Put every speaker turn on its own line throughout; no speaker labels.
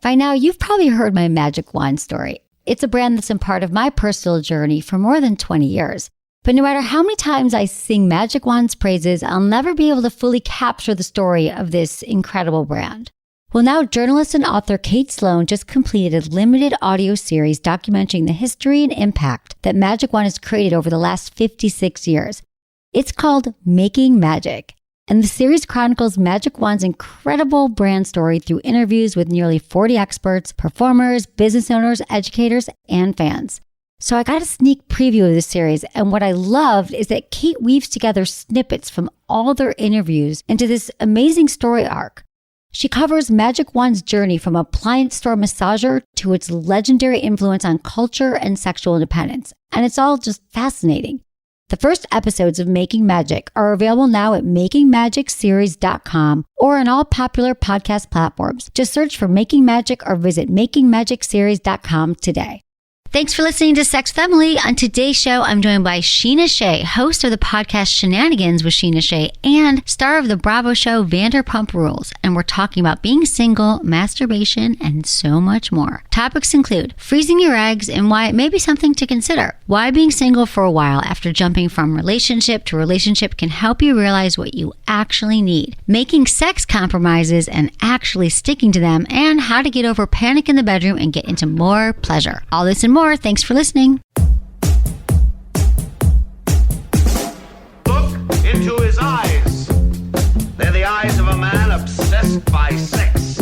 By now, you've probably heard my magic wand story. It's a brand that's been part of my personal journey for more than 20 years. But no matter how many times I sing Magic Wand's praises, I'll never be able to fully capture the story of this incredible brand. Well, now journalist and author Kate Sloan just completed a limited audio series documenting the history and impact that Magic Wand has created over the last 56 years. It's called Making Magic. And the series chronicles Magic Wand's incredible brand story through interviews with nearly 40 experts, performers, business owners, educators, and fans. So I got a sneak preview of this series, and what I loved is that Kate weaves together snippets from all their interviews into this amazing story arc. She covers Magic Wand's journey from appliance store massager to its legendary influence on culture and sexual independence, and it's all just fascinating. The first episodes of Making Magic are available now at makingmagicseries.com or on all popular podcast platforms. Just search for Making Magic or visit makingmagicseries.com today. Thanks for listening to Sex with Emily. On today's show, I'm joined by Scheana Shay, host of the podcast Shenanigans with Scheana Shay and star of the Bravo show Vanderpump Rules. And we're talking about being single, masturbation, and so much more. Topics include freezing your eggs and why it may be something to consider. Why being single for a while after jumping from relationship to relationship can help you realize what you actually need. Making sex compromises and actually sticking to them, and how to get over panic in the bedroom and get into more pleasure. All this and more. Thanks for listening.
Look into his eyes. They're the eyes of a man obsessed by sex.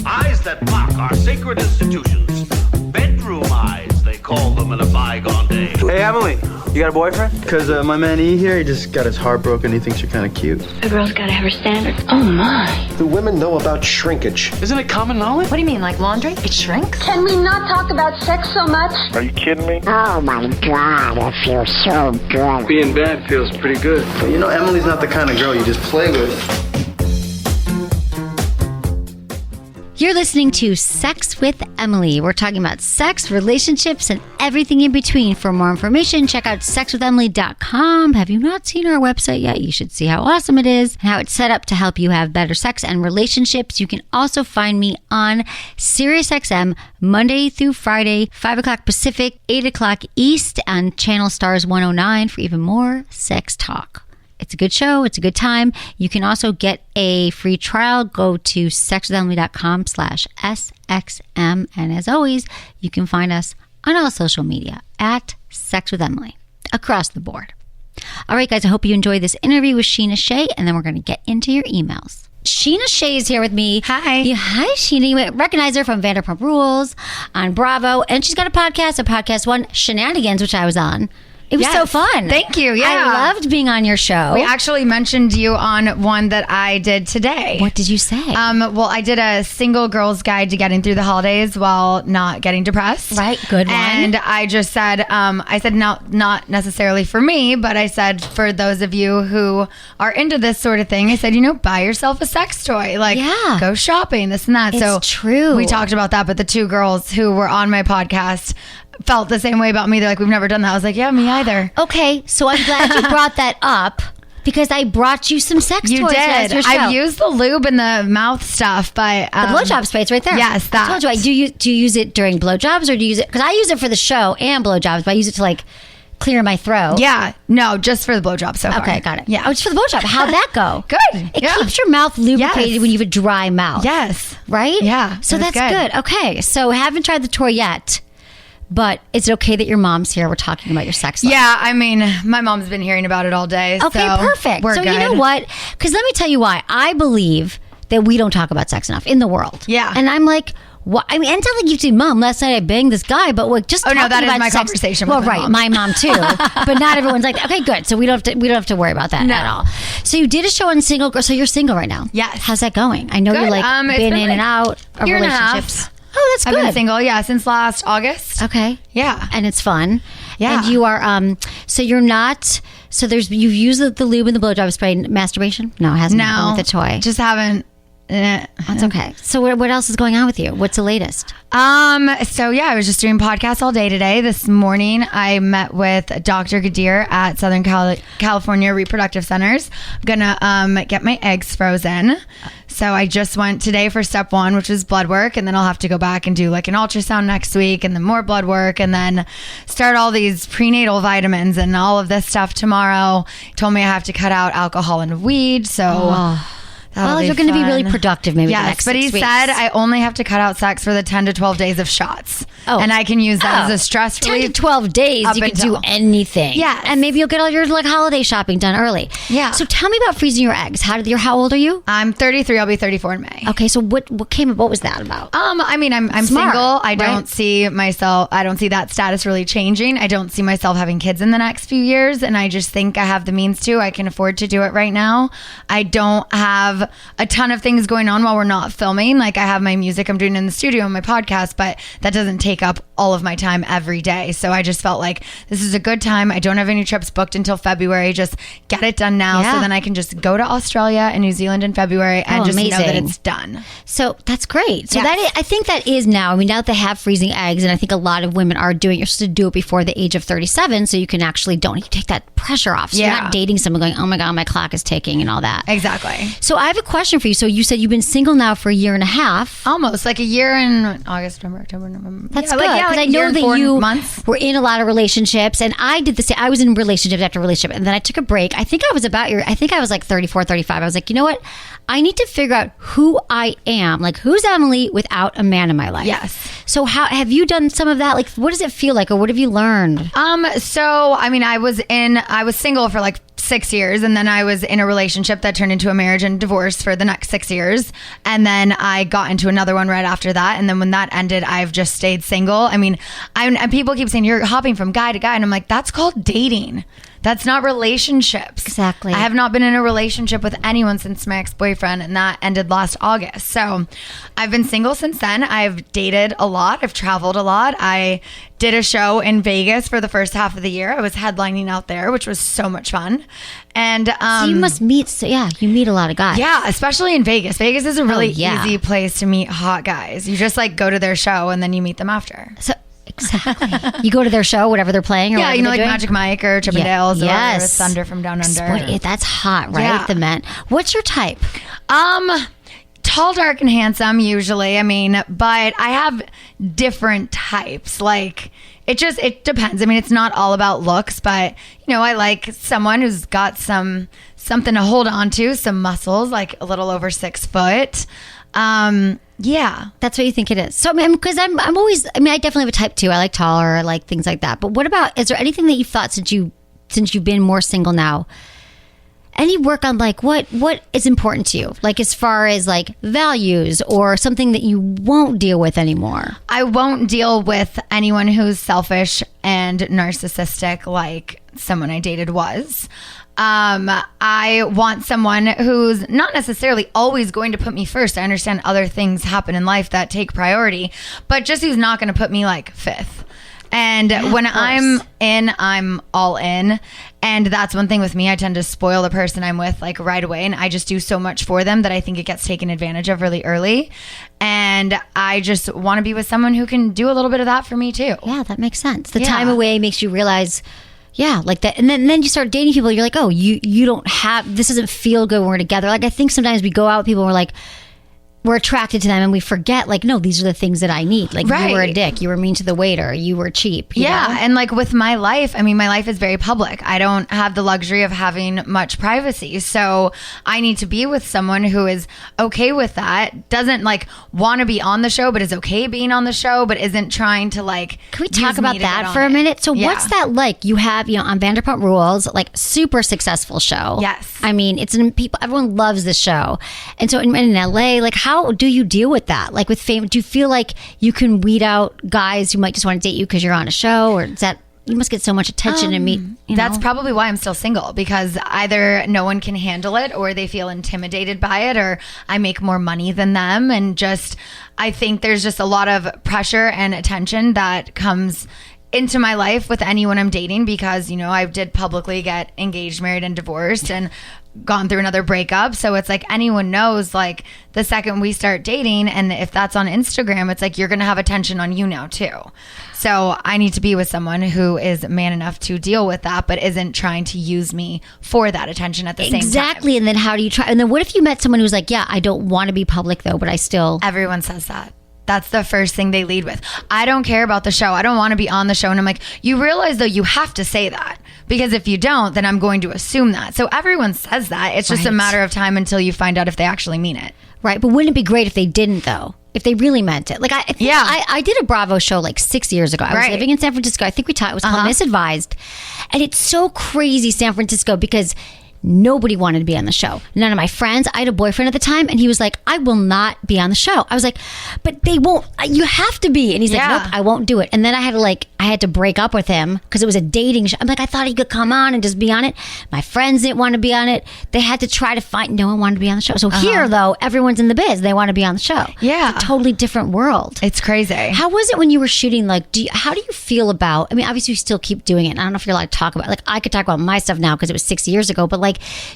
Eyes that mock our sacred institutions. Bedroom eyes, they call them in a bygone day.
Hey, Emily, you got a boyfriend? Because my man E here, he just got his heart broken. He thinks you're kind of cute.
A girl's gotta have her standards. Oh my.
Do women know about shrinkage?
Isn't it common knowledge?
What do you mean, like laundry? It shrinks?
Can we not talk about sex so much?
Are you kidding me?
Oh my God, it feels so good.
Being bad feels pretty good. But you know, Emily's not the kind of girl you just play with.
You're listening to Sex with Emily. We're talking about sex, relationships, and everything in between. For more information, check out sexwithemily.com. Have you not seen our website yet? You should see how awesome it is and how it's set up to help you have better sex and relationships. You can also find me on SiriusXM Monday through Friday, 5 o'clock Pacific, 8 o'clock East on Channel Stars 109 for even more sex talk. It's a good show. It's a good time. You can also get a free trial. Go to sexwithemily.com/SXM. And as always, you can find us on all social media at Sex with Emily across the board. All right, guys, I hope you enjoyed this interview with Scheana Shay, and then we're going to get into your emails. Scheana Shay is here with me.
Hi.
Yeah, hi, Scheana. You might recognize her from Vanderpump Rules on Bravo. And she's got a podcast one, Shenanigans, which I was on. It was so fun.
Thank you. Yeah.
I loved being on your show.
We actually mentioned you on one that I did today.
What did you say?
Well, I did a single girl's guide to getting through the holidays while not getting depressed.
Right. Good one.
And I just said, not necessarily for me, but I said for those of you who are into this sort of thing, I said, buy yourself a sex toy. Like, go shopping, this and that.
It's true.
We talked about that, but the two girls who were on my podcast felt the same way about me. They're like, we've never done that. I was like, yeah, me either.
Okay, so I'm glad you brought that up because I brought you some sex toys.
You did.
Your show.
I've used the lube and the mouth stuff, but
the blowjob spray, it's right there.
Yes, that.
I told you. Do you use it during blowjobs or do you use it? Because I use it for the show and blowjobs, but I use it to like clear my throat.
Yeah, no, just for the blowjob so far.
Okay, got it.
Yeah,
just for the blowjob. How'd that go?
Good.
It keeps your mouth lubricated when you have a dry mouth.
Yes.
Right?
Yeah.
So that's good. Okay, so haven't tried the toy yet. But it's okay that your mom's here. We're talking about your sex life.
Yeah, I mean, my mom's been hearing about it all day.
Okay,
so
perfect.
We're
so
good.
You know what? Because let me tell you why. I believe that we don't talk about sex enough in the world.
Yeah.
And I'm like, what? I mean, and it's not like you see, Mom, last night I banged this guy, but like just talking about
that is my
sex.
conversation
Well,
with my
right,
mom.
my mom too. But not everyone's like, okay, good. So we don't have to worry about that at all. So you did a show on single girl. So you're single right now.
Yes.
How's that going? I know you're like been in and out of
year and a
relationships.
half.
Oh, that's good.
I've been single, since last August.
Okay.
Yeah.
And it's fun.
Yeah.
And you are, so you're not, so you've used the lube and the blowjob spray. Masturbation? No, it hasn't happened with the toy.
Just haven't
That's okay. So what else is going on with you? What's the latest?
So yeah, I was just doing podcasts all day today. This morning, I met with Dr. Gadir at Southern California Reproductive Centers. I'm gonna get my eggs frozen. So I just went today for step 1, which is blood work, and then I'll have to go back and do like an ultrasound next week, and then more blood work, and then start all these prenatal vitamins and all of this stuff tomorrow. He told me I have to cut out alcohol and weed. So.
Well, you're going to be really productive maybe the next 6
but he
weeks.
said I only have to cut out sex for the 10 to 12 days of shots. And I can use that as a stress relief.
10 to 12 days, you can do anything.
Yeah.
And maybe you'll get all your like holiday shopping done early.
Yeah.
So tell me about freezing your eggs. How old are you?
I'm 33. I'll be 34 in May.
Okay, so what was that about?
I mean, I'm
Smart,
single. I
right?
don't see that status really changing. I don't see myself having kids in the next few years. And I just think I have the means to. I can afford to do it right now. I don't have a ton of things going on while we're not filming. Like I have my music I'm doing in the studio and my podcast, but that doesn't take up all of my time every day. So I just felt like this is a good time. I don't have any trips booked until February. Just get it done now. So then I can just go to Australia and New Zealand in February and just know that it's done.
So that's great. So I think that is now. I mean, now that they have freezing eggs, and I think a lot of women are doing, you're supposed to do it before the age of 37, so you can actually you take that pressure off. So you're not dating someone going, oh my God, my clock is ticking and all that.
Exactly.
So I have a question for you. So you said you've been single now for a year and a half.
Almost like a year in August, September, October, November.
That's good. Because I know that you were in a lot of relationships, and I did the same. I was in relationship after relationship, and then I took a break. I think I was like 34, 35. I was like, you know what? I need to figure out who I am. Like, who's Emily without a man in my life?
Yes.
So how have you done some of that? Like, what does it feel like, or what have you learned?
So I mean, I was single for like 6 years, and then I was in a relationship that turned into a marriage and divorce for the next 6 years, and then I got into another one right after that, and then when that ended, I've just stayed single. I mean, and people keep saying you're hopping from guy to guy, and I'm like, that's called dating. That's not relationships.
Exactly.
I have not been in a relationship with anyone since my ex-boyfriend, and that ended last August. So I've been single since then. I've dated a lot. I've traveled a lot. I did a show in Vegas for the first half of the year. I was headlining out there, which was so much fun. And
so you must meet, you meet a lot of guys.
Yeah, especially in Vegas. Vegas is a really easy place to meet hot guys. You just like go to their show and then you meet them after.
So exactly. You go to their show, whatever they're playing, or
yeah, you know, like
doing?
Magic Mike or Chippendales or Thunder from Down Under.
That's hot, right?
Yeah.
The men. What's your type?
Tall, dark, and handsome usually. I mean, but I have different types. Like it depends. I mean, it's not all about looks, but you know, I like someone who's got something to hold on to, some muscles, like a little over 6 foot. Yeah,
that's what you think it is. So, I mean, because I'm always, I mean, I definitely have a type too. I like taller, I like things like that. But what about, is there anything that you've thought since you've been more single now? Any work on like what is important to you? Like as far as like values or something that you won't deal with anymore?
I won't deal with anyone who's selfish and narcissistic like someone I dated was. I want someone who's not necessarily always going to put me first. I understand other things happen in life that take priority, but just who's not going to put me like fifth. And when I'm in, I'm all in. And that's one thing with me. I tend to spoil the person I'm with like right away. And I just do so much for them that I think it gets taken advantage of really early. And I just want to be with someone who can do a little bit of that for me too.
Yeah, that makes sense. The time away makes you realize, yeah, like that. And then you start dating people. You're like, oh, you don't have, this doesn't feel good when we're together. Like I think sometimes we go out with people and we're like, we're attracted to them and we forget like, no, these are the things that I need. Like you were a dick, you were mean to the waiter, you were cheap. You know?
And like with my life, I mean, my life is very public. I don't have the luxury of having much privacy. So I need to be with someone who is okay with that, doesn't like want to be on the show, but is okay being on the show, but isn't trying to like,
can we talk about that for a minute? So what's that like? You have, on Vanderpump Rules, like super successful show.
Yes.
I mean, everyone loves the show. And so in LA, like how do you deal with that? Like with fame, do you feel like you can weed out guys who might just want to date you because you're on a show, or is that, you must get so much attention and meet,
That's probably why I'm still single, because either no one can handle it or they feel intimidated by it, or I make more money than them. And just, I think there's just a lot of pressure and attention that comes into my life with anyone I'm dating, because, I did publicly get engaged, married, and divorced. And gone through another breakup. So it's like anyone knows, like the second we start dating, and if that's on Instagram, it's like you're going to have attention on you now too. So I need to be with someone who is man enough to deal with that, but isn't trying to use me for that attention at the same time.
Exactly. And then how do you try? And then what if you met someone who's like, yeah, I don't want to be public though, but I still.
Everyone says that. That's the first thing they lead with. I don't care about the show. I don't want to be on the show. And I'm like, you realize though, you have to say that, because if you don't, then I'm going to assume that. So everyone says that. It's just a matter of time until you find out if they actually mean it.
Right. But wouldn't it be great if they didn't though? If they really meant it. Like I did a Bravo show like 6 years ago. I was living in San Francisco. I think we talked, it was called Misadvised. And it's so crazy, San Francisco, because nobody wanted to be on the show. None of my friends. I had a boyfriend at the time, and he was like, I will not be on the show. I was like, but they won't. You have to be. And he's like, nope, I won't do it. And then I had to break up with him because it was a dating show. I'm like, I thought he could come on and just be on it. My friends didn't want to be on it. They had to try to find. No one wanted to be on the show. So here, though, everyone's in the biz. They want to be on the show.
Yeah,
it's a totally different world.
It's crazy.
How was it when you were shooting? Like, how do you feel about? I mean, obviously, you still keep doing it. And I don't know if you're allowed to talk about. Like, I could talk about my stuff now because it was 6 years ago. But like,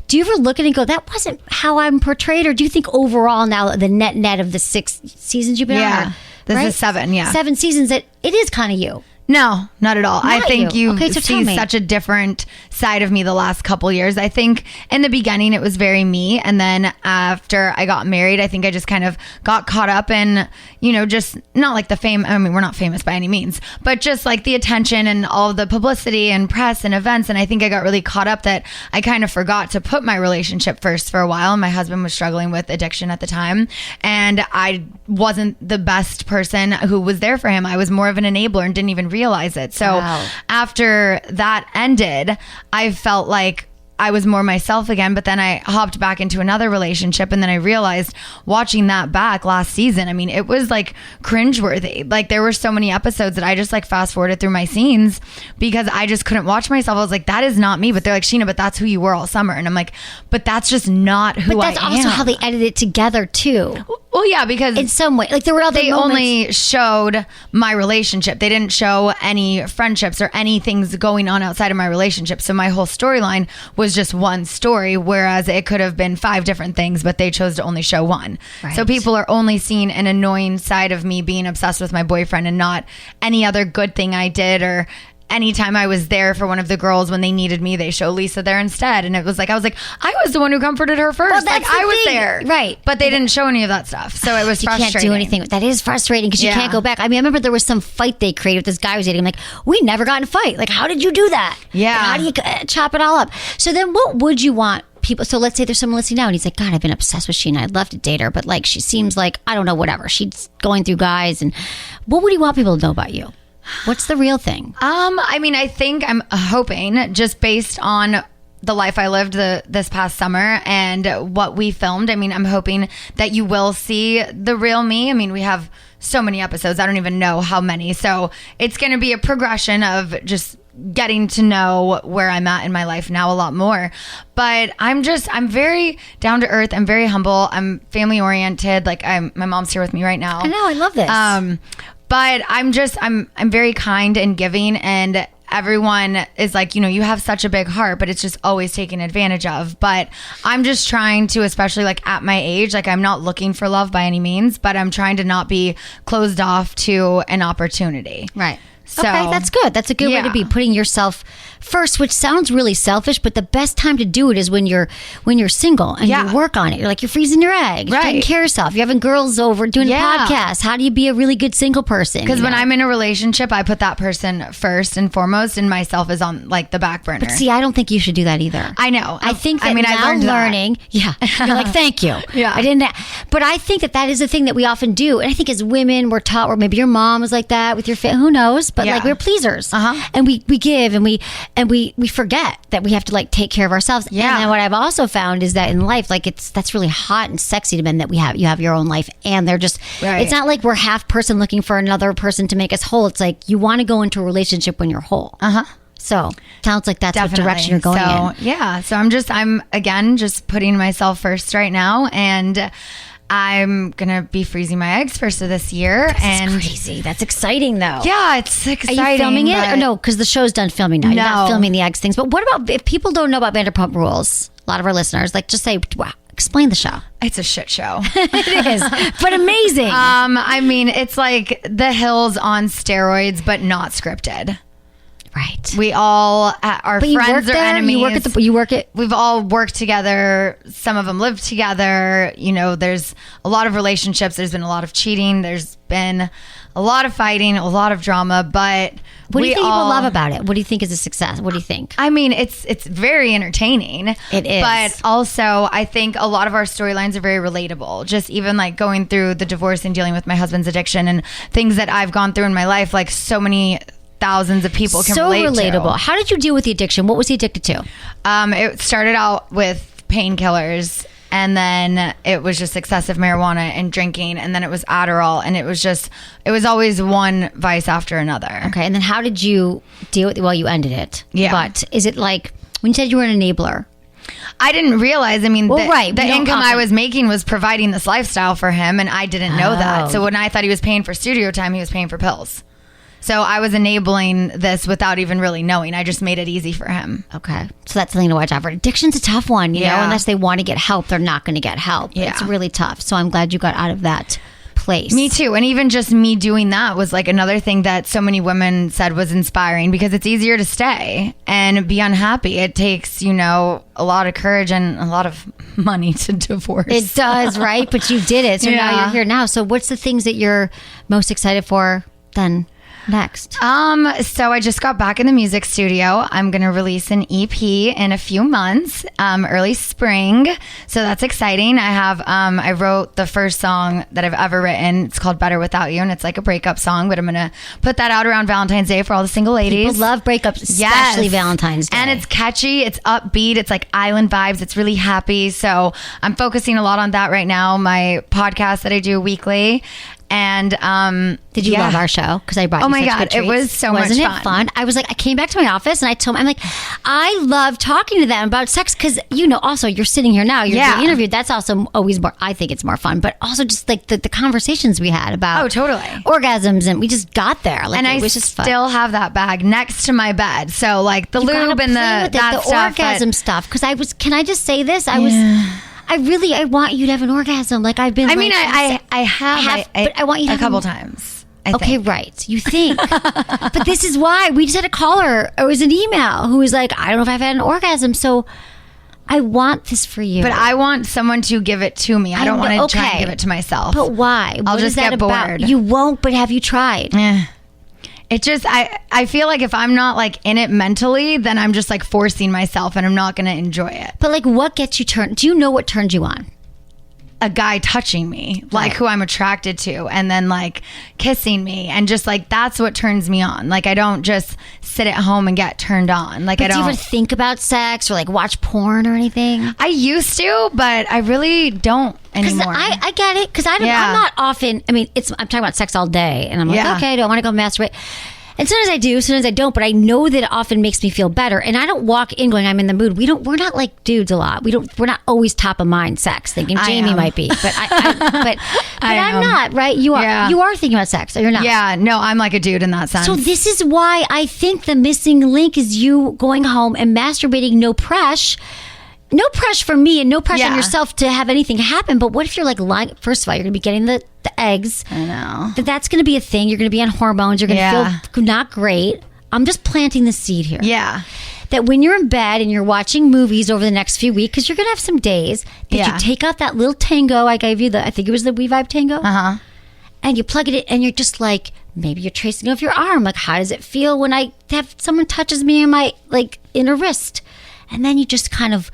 do you ever look at it and go, that wasn't how I'm portrayed? Or do you think overall now, the net of the 6 seasons you've been on?
Yeah, this is 7. Yeah,
7 seasons. That it is kind of you.
No, not at all. I think you
so
see such a different side of me the last couple years. I think in the beginning it was very me. And then after I got married, I think I just kind of got caught up in, just not like the fame. I mean, we're not famous by any means, but just like the attention and all the publicity and press and events. And I think I got really caught up that I kind of forgot to put my relationship first for a while. And my husband was struggling with addiction at the time. And I wasn't the best person who was there for him. I was more of an enabler and didn't even realize it. So after that ended, I felt like I was more myself again, but then I hopped back into another relationship, and then I realized watching that back last season, I mean, it was like cringeworthy. Like there were so many episodes that I just like fast forwarded through my scenes because I just couldn't watch myself. I was like, that is not me. But they're like, Scheana, but that's who you were all summer. And I'm like, but that's just not who I am. But
that's also how they edited it together too.
Well, yeah, because
in some way, like there were other
they
moments.
only showed my relationship. They didn't show any friendships or any things going on outside of my relationship. So my whole storyline was just one story, whereas it could have been 5 different things, but they chose to only show one. Right. So people are only seeing an annoying side of me being obsessed with my boyfriend and not any other good thing I did, or anytime I was there for one of the girls when they needed me, they show Lisa there instead. And it was like, I was the one who comforted her first.
Well,
like I was there.
Right.
But they didn't show any of that stuff. So it was frustrating.
You can't do anything. That is frustrating because you can't go back. I mean, I remember there was some fight they created with this guy who was dating. I'm like, we never got in a fight. Like, how did you do that?
Yeah.
Like, how do you chop it all up? So then what would you want people? So let's say there's someone listening now and he's like, God, I've been obsessed with Scheana. I'd love to date her. But like, she seems like, I don't know, whatever. She's going through guys. And what would you want people to know about you? What's the real thing?
I mean, I think I'm hoping, just based on the life I lived this past summer and what we filmed, I mean, I'm hoping that you will see the real me. I mean, we have so many episodes. I don't even know how many. So it's going to be a progression of just getting to know where I'm at in my life now a lot more. But I'm very down to earth. I'm very humble. I'm family oriented. Like my mom's here with me right now.
I know. I love this.
But I'm very kind and giving, and everyone is like, you have such a big heart, but it's just always taken advantage of. But I'm just trying to, especially like at my age, like I'm not looking for love by any means, but I'm trying to not be closed off to an opportunity.
Right.
So,
okay, that's good. That's a good way to be, putting yourself first, which sounds really selfish, but the best time to do it is when you're single and you work on it. You're like, you're freezing your eggs, you're taking care of yourself. You're having girls over doing podcasts. How do you be a really good single person?
Because when I'm in a relationship, I put that person first and foremost, and myself is on like the back burner.
But see, I don't think you should do that either.
I know.
I think that
I learned
learning. You're like, thank you. I didn't. But I think that is the thing that we often do. And I think as women, we're taught, or maybe your mom was like that with your family. Who knows? But like, we're pleasers, and we give, and we forget that we have to like take care of ourselves. And then what I've also found is that in life, like that's really hot and sexy to men that you have your own life, and they're just it's not like we're half person looking for another person to make us whole. It's like you want to go into a relationship when you're whole. So sounds like that's what direction you're going in.
Yeah. So I'm again just putting myself first right now, and I'm gonna be freezing my eggs first of this year.
That's crazy. That's exciting, though.
Yeah, it's exciting.
Are you filming it? Or no, because the show's done filming now. You're not filming the eggs things. But what about if people don't know about Vanderpump Rules? a lot of our listeners, like just say, wow, explain the show.
It's a shit show.
It is, but amazing.
I mean, it's like The Hills on steroids, but not scripted.
Right.
We all are friends or enemies.
You work it.
We've all worked together. Some of them live together. You know, there's a lot of relationships. There's been a lot of cheating. There's been a lot of fighting, a lot of drama. But
what do you think people love about it? What do you think is a success? What do you think?
I mean, it's very entertaining.
It is.
But also, I think a lot of our storylines are very relatable. Just even like going through the divorce and dealing with my husband's addiction and things that I've gone through in my life, like so many thousands of people can relate to. So relatable.
How did you deal with the addiction? What was he addicted to?
It started out with painkillers, and then it was just excessive marijuana and drinking, and then it was Adderall, and it was always one vice after another.
Okay, and then how did you deal with it? Well, you ended it.
Yeah.
But is it like, when you said you were an enabler,
I didn't realize, the income
often.
I was making was providing this lifestyle for him, and I didn't know that. So when I thought he was paying for studio time, he was paying for pills. So I was enabling this without even really knowing. I just made it easy for him.
Okay. So that's something to watch out for. Addiction's a tough one, you know, unless they want to get help, they're not going to get help.
Yeah.
It's really tough. So I'm glad you got out of that place.
Me too. And even just me doing that was like another thing that so many women said was inspiring, because it's easier to stay and be unhappy. It takes, you know, a lot of courage and a lot of money to divorce.
It does, right? But you did it. So now you're here now. So what's the things that you're most excited for then? Next.
So I just got back in the music studio. I'm going to release an EP in a few months, early spring. So that's exciting. I wrote the first song that I've ever written. It's called Better Without You, and it's like a breakup song, but I'm going to put that out around Valentine's Day for all the single ladies.
People love breakups, especially Valentine's Day.
And it's catchy. It's upbeat. It's like island vibes. It's really happy. So I'm focusing a lot on that right now. My podcast that I do weekly. And
did you love our show? Because I brought you
my
such
God,
good treats.
it was so much fun.
Wasn't it fun? I was like, I came back to my office and I told them, I'm like, I love talking to them about sex, because, you know, also you're sitting here now, you're being interviewed. That's also always more, I think it's more fun, but also just like the conversations we had about orgasms, and we just got there. Like,
and
it was
I
just fun.
still have that bag next to my bed. So like the lube and the
orgasm stuff. Because can I just say this? I want you to have an orgasm. Like I've been.
I mean, I have,
but I want you to have
a couple times. I
think. Right. You think, but this is why we just had a caller. It was an email who was like, I don't know if I've had an orgasm, so I want this for you.
But I want someone to give it to me. I don't want to try and give it to myself.
But why?
I'll just get bored.
You won't. But have you tried?
It just, I feel like if I'm not like in it mentally, then I'm just like forcing myself and I'm not going to enjoy it.
But like, what gets you turned? Do you know what turns you on?
A guy touching me, like who I'm attracted to, and then like kissing me, and just like that's what turns me on. Like I don't just sit at home and get turned on. Like,
but do you ever think about sex or like watch porn or anything?
I used to, but I really don't anymore.
I get it, because I'm not often. I mean, I'm talking about sex all day, and I'm like, okay, do I want to go masturbate? And sometimes I do, sometimes I don't, but I know that it often makes me feel better. And I don't walk in going, I'm in the mood. We're not like dudes a lot. We're not always top of mind sex thinking. Jamie might be, but I'm not, right? You are. Yeah. You are thinking about sex, or you're not.
Yeah, no, I'm like a dude in that sense.
So this is why I think the missing link is you going home and masturbating, no pressure. No pressure for me and no pressure on yourself to have anything happen. But what if you're like lying? First of all, you're going to be getting the eggs.
I know.
That's going to be a thing. You're going to be on hormones. You're going to feel not great. I'm just planting the seed here.
Yeah.
That when you're in bed and you're watching movies over the next few weeks, because you're going to have some days, that you take out that little tango I gave you, I think it was the We Vibe tango.
Uh-huh.
And you plug it in and you're just like, maybe you're tracing off your arm. Like, how does it feel when I have someone touches me in my like inner wrist? And then you just kind of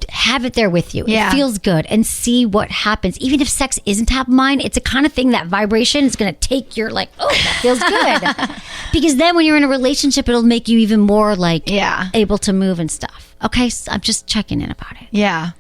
have it there with you.
Yeah.
It feels good, and see what happens. Even if sex isn't top of mind, it's a kind of thing that vibration is going to take your like, oh, that feels good. Because then when you're in a relationship, it'll make you even more like able to move and stuff. Okay, so I'm just checking in about it.
Yeah.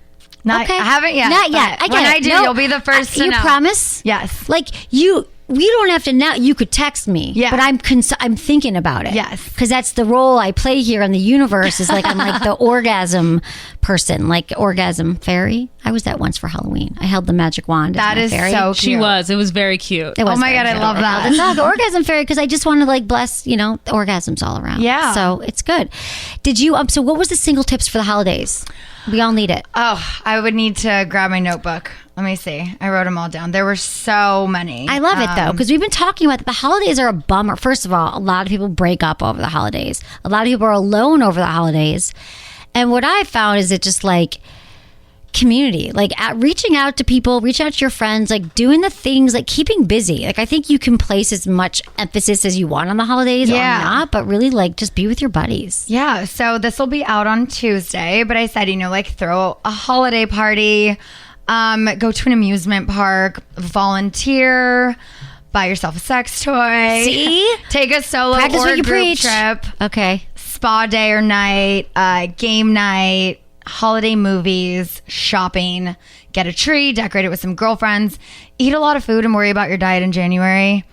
I haven't yet.
Not yet.
When I do, you'll be the first to know.
You promise?
Yes.
Like you we don't have to now. You could text me, but I'm thinking about it.
Yes,
because that's the role I play here in the universe. Is like I'm like the orgasm person, like orgasm fairy. I was that once for Halloween. I held the magic wand.
That is
fairy.
so cute.
She was. It was very cute.
It was
oh my God, I love that.
It's not the orgasm fairy because I just want to like bless, orgasms all around.
Yeah.
So it's good. Did you? So what was the single tips for the holidays? We all need it.
Oh, I would need to grab my notebook. Let me see. I wrote them all down. There were so many.
I love it though, because we've been talking about the holidays are a bummer. First of all, a lot of people break up over the holidays. A lot of people are alone over the holidays. And what I found is it just like community, like reaching out to people, reach out to your friends, like doing the things, like keeping busy. Like I think you can place as much emphasis as you want on the holidays or not, but really like just be with your buddies.
Yeah. So this will be out on Tuesday, but I said, like throw a holiday party, go to an amusement park, volunteer, buy yourself a sex toy.
See?
Take a solo
Practice
or
what you
group
preach.
trip.
Okay.
Spa day or night, game night, holiday movies, shopping, get a tree, decorate it with some girlfriends, eat a lot of food and worry about your diet in January.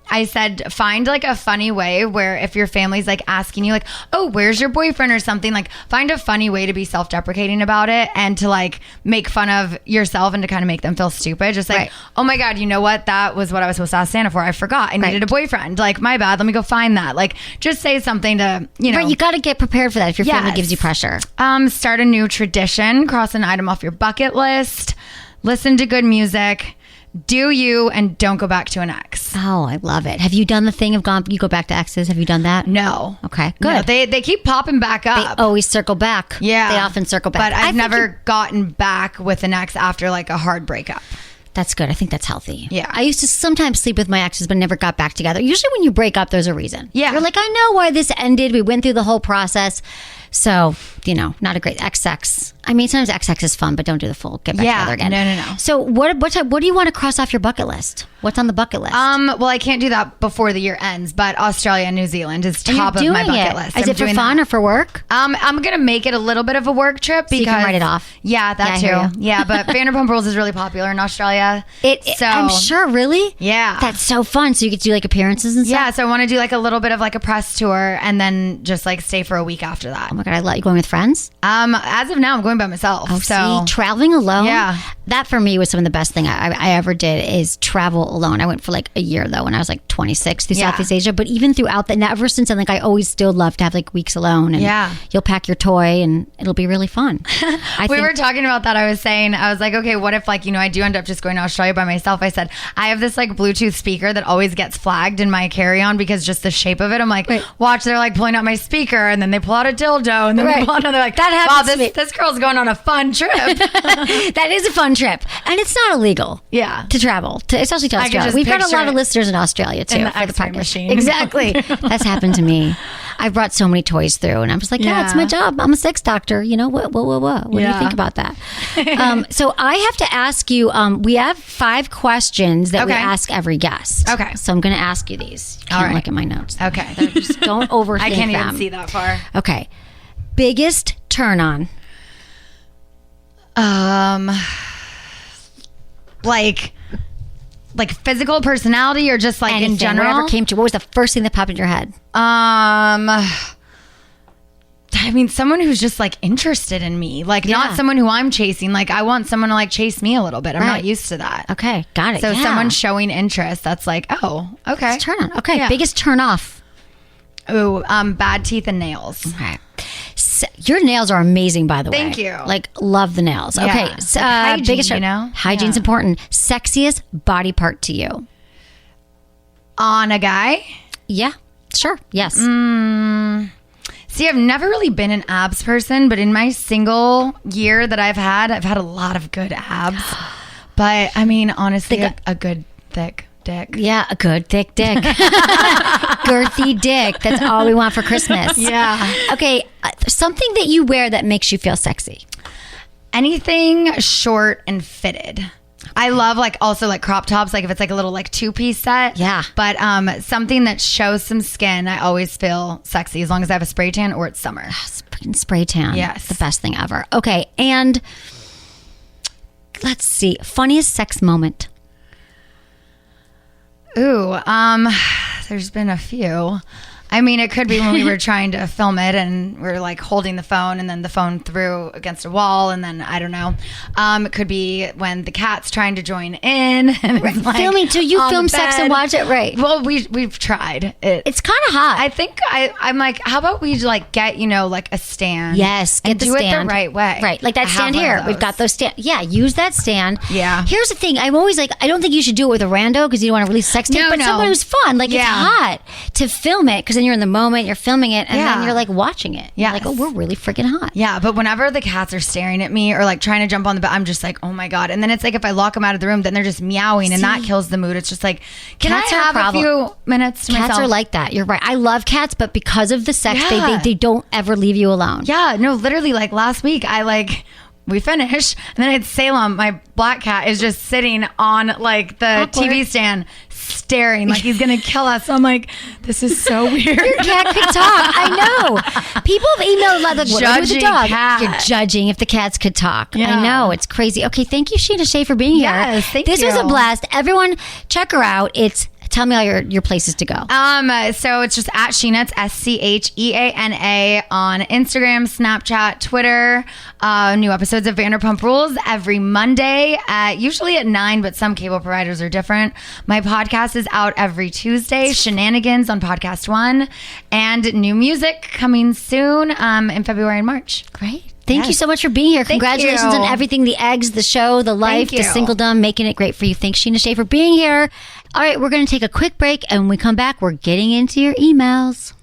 I said, find like a funny way where if your family's like asking you like, oh, where's your boyfriend or something, like find a funny way to be self-deprecating about it and to like make fun of yourself and to kind of make them feel stupid. Just like, oh my God, you know what? That was what I was supposed to ask Santa for. I forgot. I needed a boyfriend. Like, my bad. Let me go find that. Like, just say something to,
Right, you got to get prepared for that if your family gives you pressure.
Start a new tradition, cross an item off your bucket list, listen to good music. Do you and don't go back to an ex.
Oh, I love it. Have you done the thing of you go back to exes? Have you done that?
No.
Okay, good.
No, they keep popping back up.
They always circle back.
Yeah.
They often circle back.
But I've never gotten back with an ex after like a hard breakup.
That's good. I think that's healthy.
Yeah.
I used to sometimes sleep with my exes, but never got back together. Usually when you break up, there's a reason.
Yeah.
You're like, I know why this ended. We went through the whole process. So, not a great XX. I mean, sometimes XX is fun, but don't do the full get back together again.
No.
So what do you want to cross off your bucket list? What's on the bucket list?
Well, I can't do that before the year ends, but Australia and New Zealand is top of my bucket list.
Is it for fun or for work?
I'm going to make it a little bit of a work trip because
you can write it off.
Yeah, that too. Yeah, but Vanderpump Rules is really popular in Australia.
I'm sure, really?
Yeah.
That's so fun. So you get to do like appearances and stuff?
Yeah, so I want to do like a little bit of like a press tour and then just like stay for a week after that.
Oh my God, I love you. Going with friends?
As of now, I'm going by myself.
Oh,
so
see, traveling alone?
Yeah.
That for me was some of the best thing I ever did is travel alone. I went for like a year though when I was like 26 through Southeast Asia. But even throughout that, ever since then, like I always still love to have like weeks alone. And you'll pack your toy and it'll be really fun.
We were talking about that. I was like, okay, what if like, I do end up just going to Australia by myself? I said, I have this like Bluetooth speaker that always gets flagged in my carry-on because just the shape of it. I'm like, watch, they're like pulling out my speaker and then they pull out a dildo and then they pull out another, like,
that happens
wow, this girl's going on a fun trip.
That is a fun trip. And it's not illegal to travel, especially to Australia. We've got a lot of listeners in Australia too.
In the X-ray machine.
Exactly. That's happened to me. I brought so many toys through and I was like, it's my job. I'm a sex doctor. What do you think about that? So I have to ask you, we have 5 questions that we ask every guest.
Okay.
So I'm going to ask you these. You can't look at my notes.
Okay.
Just don't overthink
I can't
them.
even see that far.
Okay. Biggest turn on?
Like physical personality or just like
Anything,
in general?
Whatever came to you. What was the first thing that popped in your head?
I mean, someone who's just like interested in me, like not someone who I'm chasing. Like I want someone to like chase me a little bit. I'm not used to that.
Okay, got it.
So someone showing interest, that's like, oh, okay.
It's turn on. Okay, biggest turn off.
Ooh, bad teeth and nails.
Okay. So, your nails are amazing, by the way.
Thank you.
Like, love the nails.
Yeah.
Okay, so,
like hygiene,
biggest hygiene's
Yeah.
important. Sexiest body part to you?
On a guy?
Yeah, sure. Yes.
See, I've never really been an abs person, but in my single year that I've had a lot of good abs. But I mean, honestly, a good thick dick.
Yeah, a good thick dick. Girthy dick. That's all we want for Christmas.
Yeah.
Okay, something that you wear that makes you feel sexy.
Anything short and fitted. I love like also like crop tops, like if it's like a little like 2-piece set.
Yeah.
But something that shows some skin, I always feel sexy as long as I have a spray tan or it's summer.
Spray tan.
Yes.
The best thing ever. Okay, and let's see. Funniest sex moment.
Ooh, there's been a few. I mean, it could be when we were trying to film it and we're like holding the phone and then the phone threw against a wall and then I don't know. It could be when the cat's trying to join in and it's like
filming too. You
on
film
the
sex
bed.
and watch it, right?
Well, we've tried it.
It's kind of hot.
I think I'm like, how about we like get like a stand?
Yes, get
and
the
do
stand
it the right way.
Right, like that
I
stand
have one of
here. We've
those.
got those stand. Yeah, use that stand.
Yeah.
Here's the thing. I'm always like, I don't think you should do it with a rando because you don't want to release sex tape.
No,
but
no.
someone who's fun, like it's
Yeah.
hot to film it because then you're in the moment, you're filming it, and
Yeah.
then you're like watching it.
Yes.
Like, oh, we're really freaking hot.
Yeah, but whenever the cats are staring at me or like trying to jump on the bed, I'm just like, oh my God. And then it's like if I lock them out of the room, then they're just meowing and that kills the mood. It's just like, can
Cats
I
are a
have a
problem.
few minutes to
Cats
myself?
are like that. You're right. I love cats, but because of the sex,
Yeah.
they don't ever leave you alone.
Yeah, no, literally like last week, we finished and then it's Salem, my black cat, is just sitting on like the
Awkward.
TV stand staring like he's gonna kill us. So I'm like, this is so weird.
Your cat could talk. I know. People have emailed like, what with the
Judging
dog.
cat.
You're judging if the cats could talk.
Yeah.
I know. It's crazy. Okay, thank you, Scheana Shay, for being here.
Yes, thank
This was
you.
a blast. Everyone, check her out. Tell me all your places to go.
So it's just at Scheana, it's SCHEANA on Instagram, Snapchat, Twitter. New episodes of Vanderpump Rules every Monday, usually at 9, but some cable providers are different. My podcast is out every Tuesday, Shenanigans on Podcast One, and new music coming soon in February and March.
Great. Thank you
Yes.
so much for being here.
Thank
Congratulations
you.
on everything, the eggs, the show, the life,
Thank
the
you.
singledom, making it great for you. Thanks, Scheana Shay, for being here. All right, we're going to take a quick break, and when we come back, we're getting into your emails.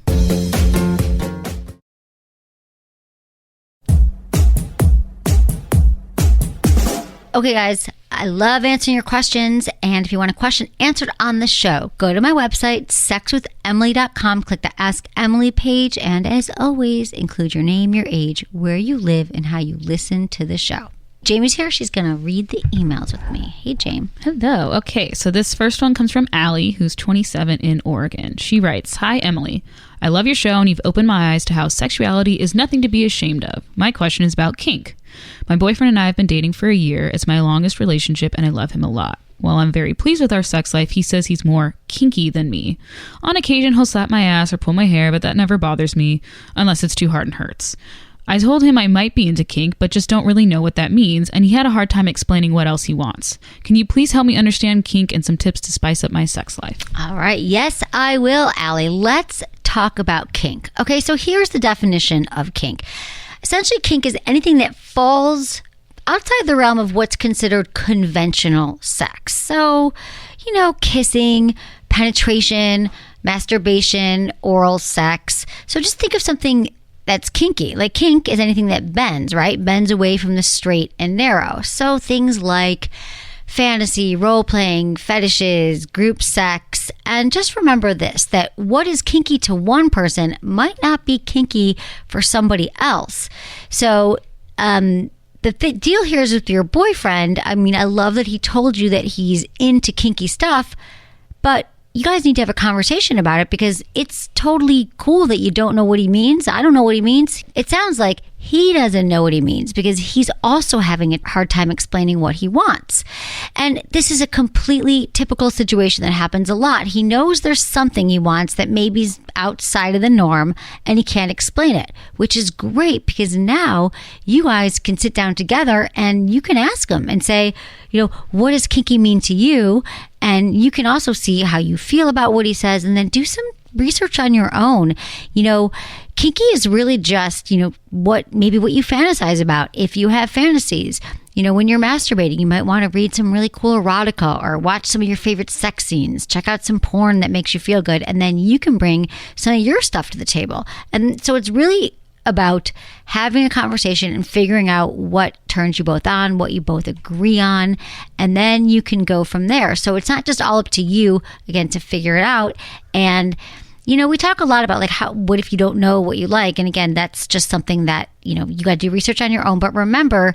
Okay, guys, I love answering your questions. And if you want a question answered on the show, go to my website, sexwithemily.com, click the Ask Emily page. And as always, include your name, your age, where you live, and how you listen to the show. Jamie's here. She's going to read the emails with me. Hey, Jamie.
Hello. Okay, so this first one comes from Allie, who's 27 in Oregon. She writes, Hi, Emily. I love your show, and you've opened my eyes to how sexuality is nothing to be ashamed of. My question is about kink. My boyfriend and I have been dating for a year. It's my longest relationship, and I love him a lot. While I'm very pleased with our sex life, he says he's more kinky than me. On occasion, he'll slap my ass or pull my hair, but that never bothers me, unless it's too hard and hurts. I told him I might be into kink, but just don't really know what that means, and he had a hard time explaining what else he wants. Can you please help me understand kink and some tips to spice up my sex life?
All right. Yes, I will, Allie. Let's talk about kink. Okay, so here's the definition of kink. Essentially, kink is anything that falls outside the realm of what's considered conventional sex. So, kissing, penetration, masturbation, oral sex. So just think of something that's kinky. Like kink is anything that bends, right? Bends away from the straight and narrow. So things like fantasy, role-playing, fetishes, group sex. And just remember this, that what is kinky to one person might not be kinky for somebody else. So the deal here is with your boyfriend. I mean, I love that he told you that he's into kinky stuff, but you guys need to have a conversation about it because it's totally cool that you don't know what he means. I don't know what he means. It sounds like he doesn't know what he means because he's also having a hard time explaining what he wants. And this is a completely typical situation that happens a lot. He knows there's something he wants that maybe is outside of the norm and he can't explain it, which is great because now you guys can sit down together and you can ask him and say, what does kinky mean to you? And you can also see how you feel about what he says and then do some research on your own. Kinky is really just, what you fantasize about. If you have fantasies, when you're masturbating, you might want to read some really cool erotica or watch some of your favorite sex scenes, check out some porn that makes you feel good. And then you can bring some of your stuff to the table. And so it's really about having a conversation and figuring out what turns you both on, what you both agree on, and then you can go from there. So it's not just all up to you, again, to figure it out. And we talk a lot about what if you don't know what you like? And again, that's just something that, you got to do research on your own. But remember,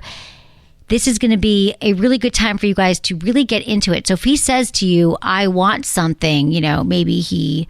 this is going to be a really good time for you guys to really get into it. So if he says to you, I want something, maybe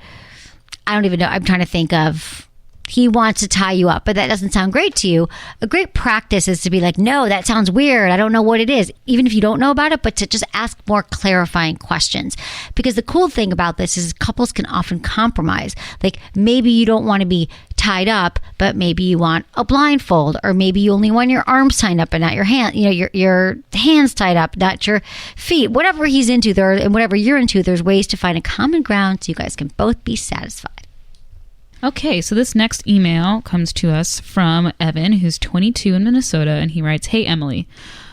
I don't even know. I'm trying to think of he wants to tie you up, but that doesn't sound great to you. A great practice is to be like, no, that sounds weird. I don't know what it is. Even if you don't know about it, but to just ask more clarifying questions. Because the cool thing about this is couples can often compromise. Like maybe you don't want to be tied up, but maybe you want a blindfold, or maybe you only want your arms tied up and not your hand, your hands tied up, not your feet. Whatever he's into there and whatever you're into, there's ways to find a common ground so you guys can both be satisfied.
Okay, so this next email comes to us from Evan, who's 22 in Minnesota, and he writes, "Hey, Emily.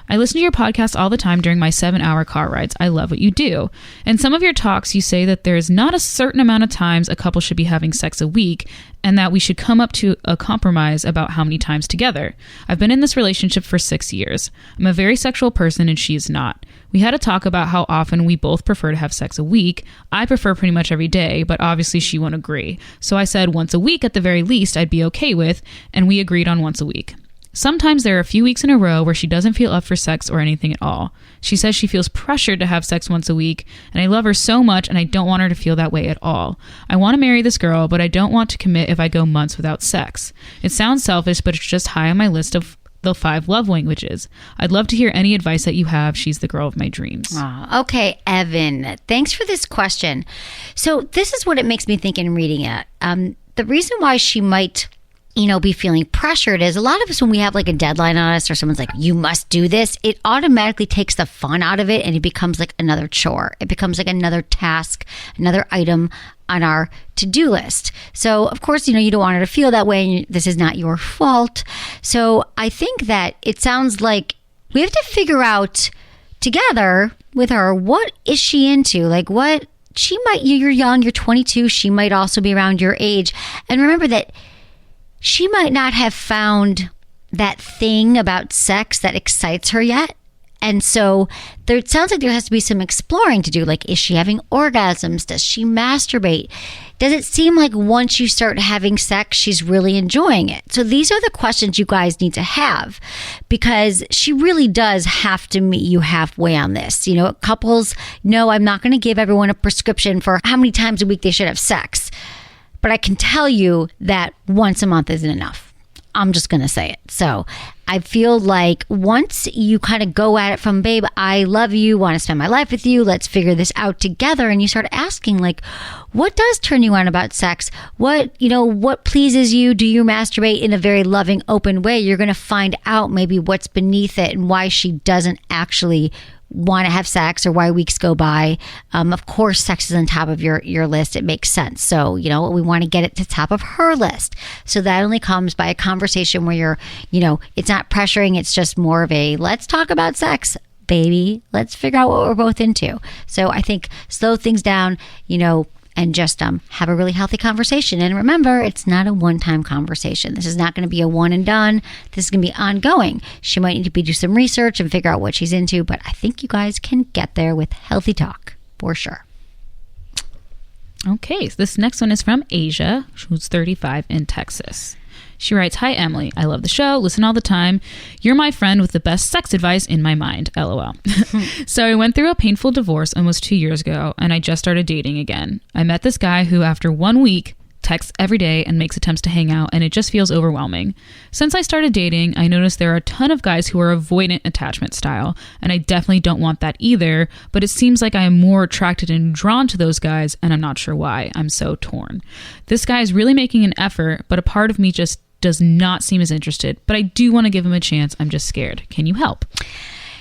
I listen to your podcast all the time during my 7-hour car rides. I love what you do. In some of your talks, you say that there is not a certain amount of times a couple should be having sex a week, and that we should come up to a compromise about how many times together. I've been in this relationship for 6 years. I'm a very sexual person and she is not. We had a talk about how often we both prefer to have sex a week. I prefer pretty much every day, but obviously she won't agree. So I said once a week at the very least I'd be okay with, and we agreed on once a week. Sometimes there are a few weeks in a row where she doesn't feel up for sex or anything at all. She says she feels pressured to have sex once a week, and I love her so much and I don't want her to feel that way at all. I want to marry this girl, but I don't want to commit if I go months without sex. It sounds selfish, but it's just high on my list of the 5 love languages. I'd love to hear any advice that you have. She's the girl of my dreams."
Oh, okay, Evan, thanks for this question. So this is what it makes me think in reading it. The reason why she might be feeling pressured is a lot of us, when we have like a deadline on us or someone's like, you must do this, it automatically takes the fun out of it and it becomes like another chore. It becomes like another task, another item on our to-do list. So of course, you don't want her to feel that way, and this is not your fault. So I think that it sounds like we have to figure out together with her, what is she into? Like what she might, you're young, you're 22, she might also be around your age. And remember that she might not have found that thing about sex that excites her yet. And so it sounds like there has to be some exploring to do. Like, is she having orgasms? Does she masturbate? Does it seem like once you start having sex, she's really enjoying it? So these are the questions you guys need to have, because she really does have to meet you halfway on this. Couples, no, I'm not going to give everyone a prescription for how many times a week they should have sex. But I can tell you that once a month isn't enough. I'm just going to say it. So I feel like once you kind of go at it from, babe, I love you, want to spend my life with you, let's figure this out together. And you start asking, like, what does turn you on about sex? What pleases you? Do you masturbate in a very loving, open way? You're going to find out maybe what's beneath it and why she doesn't actually want to have sex, or why weeks go by. Of course, sex is on top of your list. It makes sense. So, we want to get it to the top of her list. So that only comes by a conversation where it's not pressuring. It's just more of a, let's talk about sex, baby. Let's figure out what we're both into. So I think slow things down, and just have a really healthy conversation. And remember, it's not a one-time conversation. This is not going to be a one and done. This is going to be ongoing. She might need to do some research and figure out what she's into, but I think you guys can get there with healthy talk for sure.
Okay, so this next one is from Asia, who's 35 in Texas. She writes, "Hi, Emily. I love the show. Listen all the time. You're my friend with the best sex advice in my mind. LOL." So I went through a painful divorce almost 2 years ago, and I just started dating again. I met this guy who, after 1 week, texts every day and makes attempts to hang out, and it just feels overwhelming. Since I started dating, I noticed there are a ton of guys who are avoidant attachment style, and I definitely don't want that either, but it seems like I am more attracted and drawn to those guys, and I'm not sure why. I'm so torn. This guy is really making an effort, but a part of me just does not seem as interested, but I do want to give him a chance. I'm just scared. Can you help?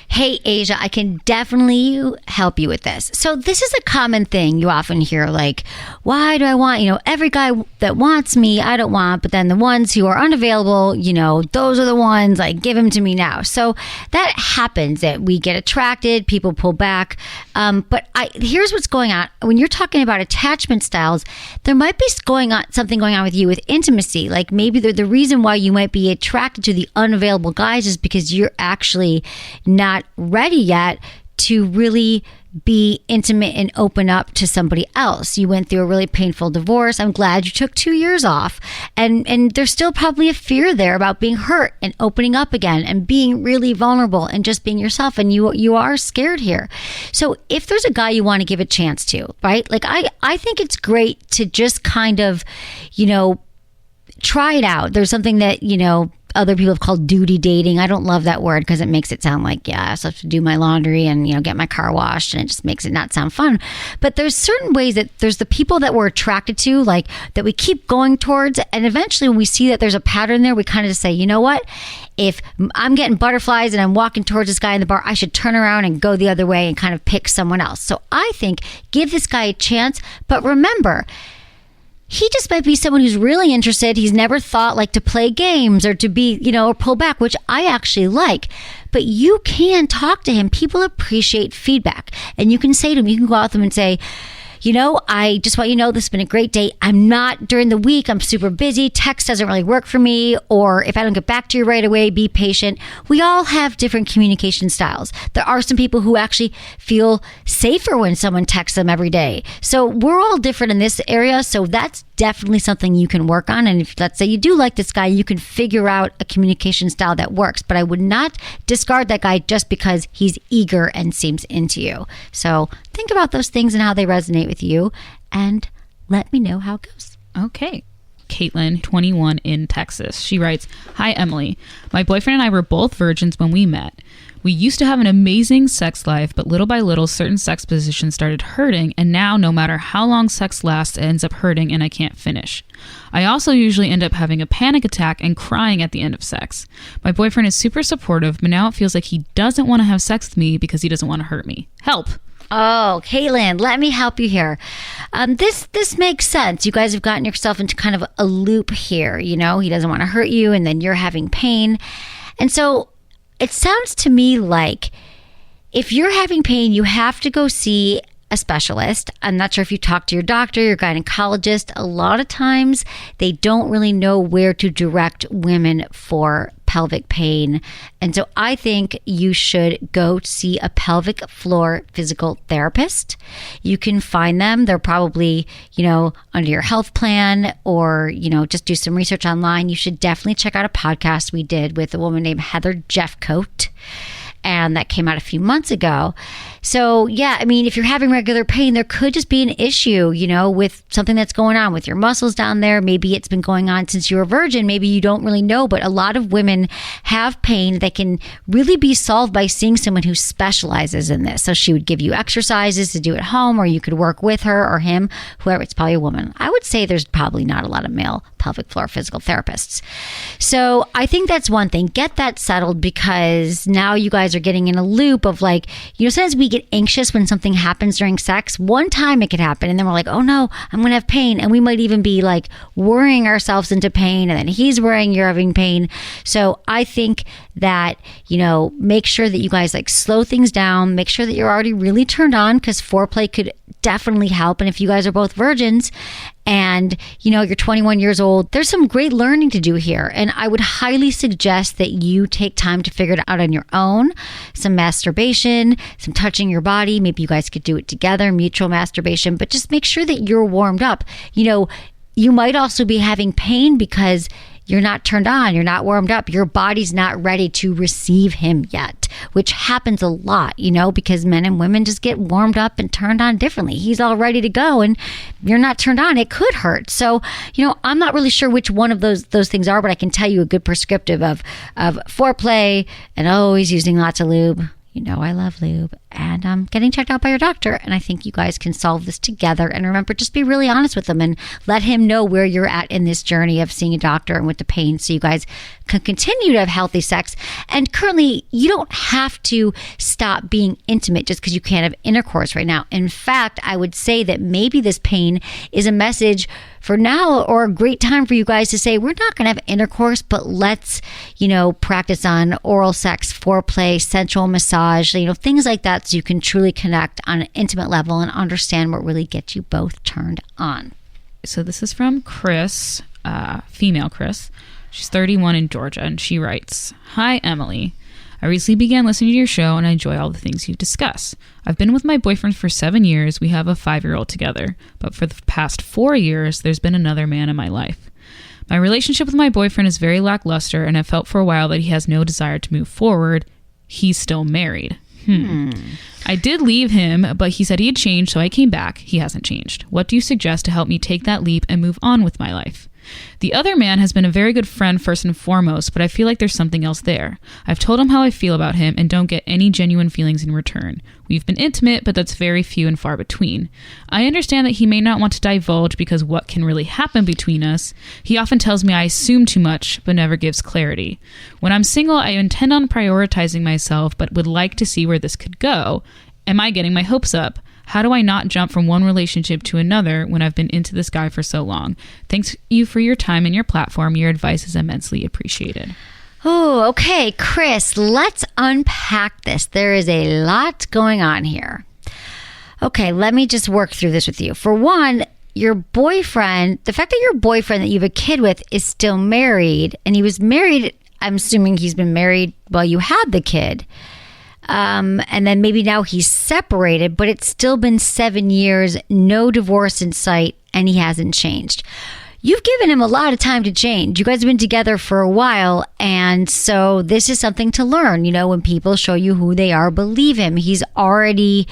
Hey, Asia, I can definitely help you with this. So this is a common thing you often hear, like, why do I want, every guy that wants me, I don't want, but then the ones who are unavailable, those are the ones, like, give them to me now. So that happens, that we get attracted, people pull back. But here's what's going on. When you're talking about attachment styles, there might be something going on with you with intimacy. Like maybe the reason why you might be attracted to the unavailable guys is because you're actually not ready yet to really be intimate and open up to somebody else. You went through a really painful divorce. I'm glad you took 2 years off. And there's still probably a fear there about being hurt and opening up again and being really vulnerable and just being yourself. And you are scared here. So if there's a guy you want to give a chance to, right? Like I think it's great to just kind of, try it out. There's something that, other people have called duty dating. I don't love that word because it makes it sound like, I still have to do my laundry and, get my car washed, and it just makes it not sound fun. But there's certain ways that there's the people that we're attracted to, like that we keep going towards. And eventually when we see that there's a pattern there, we kind of just say, you know what? If I'm getting butterflies and I'm walking towards this guy in the bar, I should turn around and go the other way and kind of pick someone else. So I think give this guy a chance. But remember, he just might be someone who's really interested. He's never thought like to play games or to be, or pull back, which I actually like. But you can talk to him. People appreciate feedback. And you can say to him, you can go out with them and say, I just want you to know this has been a great date. I'm not during the week. I'm super busy. Text doesn't really work for me. Or if I don't get back to you right away, be patient. We all have different communication styles. There are some people who actually feel safer when someone texts them every day. So we're all different in this area. So that's definitely something you can work on. And if let's say you do like this guy, you can figure out a communication style that works. But I would not discard that guy just because he's eager and seems into you. So think about those things and how they resonate with you, and let me know how it goes.
Okay. Caitlin, 21, in Texas. She writes, "Hi, Emily. My boyfriend and I were both virgins when we met. We used to have an amazing sex life, but little by little, certain sex positions started hurting, and now no matter how long sex lasts, it ends up hurting and I can't finish. I also usually end up having a panic attack and crying at the end of sex. My boyfriend is super supportive, but now it feels like he doesn't want to have sex with me because he doesn't want to hurt me. Help!"
Oh, Caitlin, let me help you here. This makes sense. You guys have gotten yourself into kind of a loop here. He doesn't want to hurt you, and then you're having pain. And so it sounds to me like if you're having pain, you have to go see a specialist. I'm not sure if you talk to your doctor, your gynecologist. A lot of times they don't really know where to direct women for pelvic pain. And so I think you should go see a pelvic floor physical therapist. You can find them. They're probably, under your health plan, or, just do some research online. You should definitely check out a podcast we did with a woman named Heather Jeffcoat, and that came out a few months ago. So yeah, if you're having regular pain, there could just be an issue, with something that's going on with your muscles down there. Maybe it's been going on since you were a virgin. Maybe you don't really know, but a lot of women have pain that can really be solved by seeing someone who specializes in this. So she would give you exercises to do at home, or you could work with her or him, whoever. It's probably a woman. I would say there's probably not a lot of male pelvic floor physical therapists. So I think that's one thing. Get that settled, because now you guys are getting in a loop of sometimes we get anxious when something happens during sex. One time it could happen, and then we're like, oh no, I'm going to have pain. And we might even be worrying ourselves into pain, and then he's worrying you're having pain. So I think that, make sure that you guys slow things down, make sure that you're already really turned on, because foreplay could definitely help. And if you guys are both virgins and you're 21 years old, there's some great learning to do here. And I would highly suggest that you take time to figure it out on your own. Some masturbation, some touching your body. Maybe you guys could do it together, mutual masturbation, but just make sure that you're warmed up. You might also be having pain because you're not turned on, you're not warmed up, your body's not ready to receive him yet, which happens a lot, because men and women just get warmed up and turned on differently. He's all ready to go and you're not turned on. It could hurt. So, I'm not really sure which one of those things are, but I can tell you a good prescriptive of foreplay and always using lots of lube. I love lube, and getting checked out by your doctor. And I think you guys can solve this together. And remember, just be really honest with him and let him know where you're at in this journey of seeing a doctor and with the pain, so you guys can continue to have healthy sex. And currently, you don't have to stop being intimate just because you can't have intercourse right now. In fact, I would say that maybe this pain is a message for now, or a great time for you guys to say, we're not going to have intercourse, but let's, practice on oral sex, foreplay, sensual massage, things like that, so you can truly connect on an intimate level and understand what really gets you both turned on.
So this is from Chris, female Chris. She's 31 in Georgia, and she writes, "Hi, Emily. I recently began listening to your show, and I enjoy all the things you discuss. I've been with my boyfriend for 7 years. We have a 5-year-old together. But for the past 4 years, there's been another man in my life. My relationship with my boyfriend is very lackluster, and I've felt for a while that he has no desire to move forward. He's still married. I did leave him, but he said he had changed, so I came back. He hasn't changed. What do you suggest to help me take that leap and move on with my life? The other man has been a very good friend first and foremost, but I feel like there's something else there. I've told him how I feel about him and don't get any genuine feelings in return. We've been intimate, but that's very few and far between. I understand that he may not want to divulge because what can really happen between us? He often tells me I assume too much, but never gives clarity. When I'm single, I intend on prioritizing myself, but would like to see where this could go. Am I getting my hopes up? How do I not jump from one relationship to another when I've been into this guy for so long? Thanks you for your time and your platform. Your advice is immensely appreciated.
Oh, okay, Chris, let's unpack this. There is a lot going on here. Okay, let me just work through this with you. For one, your boyfriend, the fact that your boyfriend that you have a kid with is still married, and he was married, I'm assuming he's been married while you had the kid. And then maybe now he's separated, but it's still been 7 years, no divorce in sight, and he hasn't changed. You've given him a lot of time to change. You guys have been together for a while, and so this is something to learn. You know, when people show you who they are, believe him. He's already,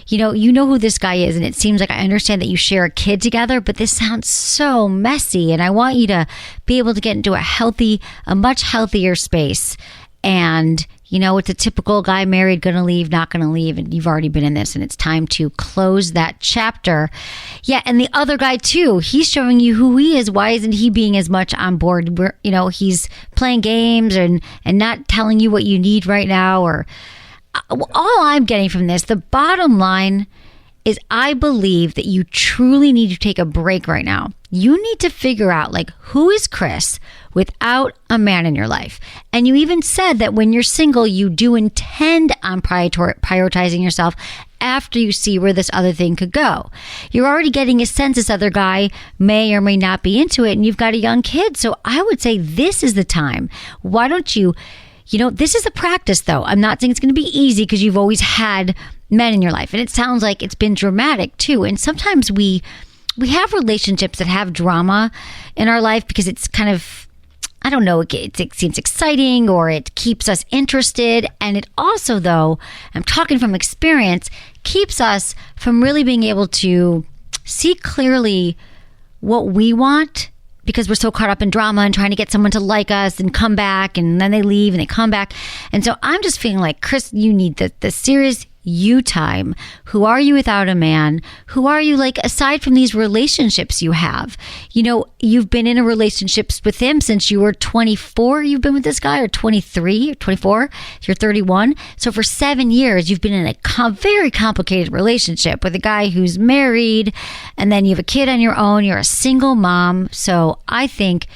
you know who this guy is, and it seems like I understand that you share a kid together, but this sounds so messy, and I want you to be able to get into a much healthier space. And it's a typical guy married, going to leave, not going to leave. And you've already been in this and it's time to close that chapter. Yeah. And the other guy too, he's showing you who he is. Why isn't he being as much on board? He's playing games and not telling you what you need right now. Or all I'm getting from this, the bottom line is I believe that you truly need to take a break right now. You need to figure out who is Chris without a man in your life. And you even said that when you're single, you do intend on prioritizing yourself after you see where this other thing could go. You're already getting a sense this other guy may or may not be into it, and you've got a young kid. So I would say this is the time. Why don't you this is a practice though. I'm not saying it's going to be easy because you've always had men in your life. And it sounds like it's been dramatic too. And sometimes we have relationships that have drama in our life because it's kind of, I don't know, it seems exciting or it keeps us interested. And it also, though, I'm talking from experience, keeps us from really being able to see clearly what we want because we're so caught up in drama and trying to get someone to like us and come back, and then they leave and they come back. And so I'm just feeling like, Chris, you need the serious you time. Who are you without a man? Who are you aside from these relationships you have? You've been in a relationship with him since you were 24. You've been with this guy, or 23, or 24. You're 31. So for 7 years, you've been in a very complicated relationship with a guy who's married, and then you have a kid on your own. You're a single mom. So I think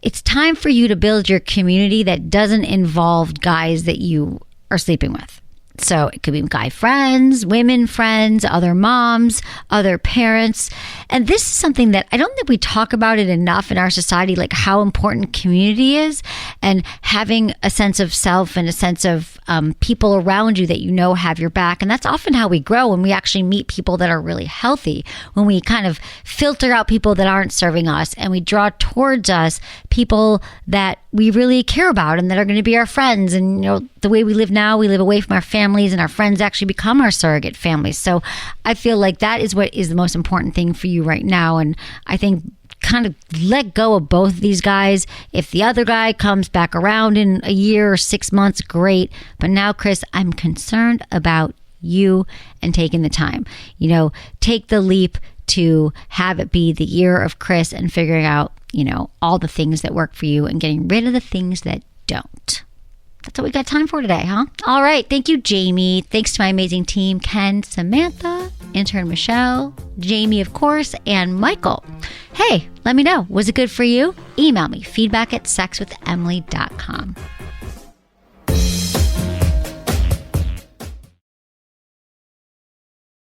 it's time for you to build your community that doesn't involve guys that you are sleeping with. So it could be guy friends, women friends, other moms, other parents. And this is something that I don't think we talk about it enough in our society, how important community is, and having a sense of self and a sense of people around you that have your back. And that's often how we grow, when we actually meet people that are really healthy, when we kind of filter out people that aren't serving us and we draw towards us people that we really care about and that are going to be our friends. And the way we live now, we live away from our families, and our friends actually become our surrogate families. So I feel like that is what is the most important thing for you right now. And I think kind of let go of both of these guys. If the other guy comes back around in a year or 6 months, great. But now, Chris, I'm concerned about you and taking the time. Take the leap to have it be the year of Chris and figuring out, all the things that work for you and getting rid of the things that don't. That's what we got time for today, huh? All right. Thank you, Jamie. Thanks to my amazing team, Ken, Samantha, intern Michelle, Jamie, of course, and Michael. Hey, let me know. Was it good for you? Email me, feedback@sexwithemily.com.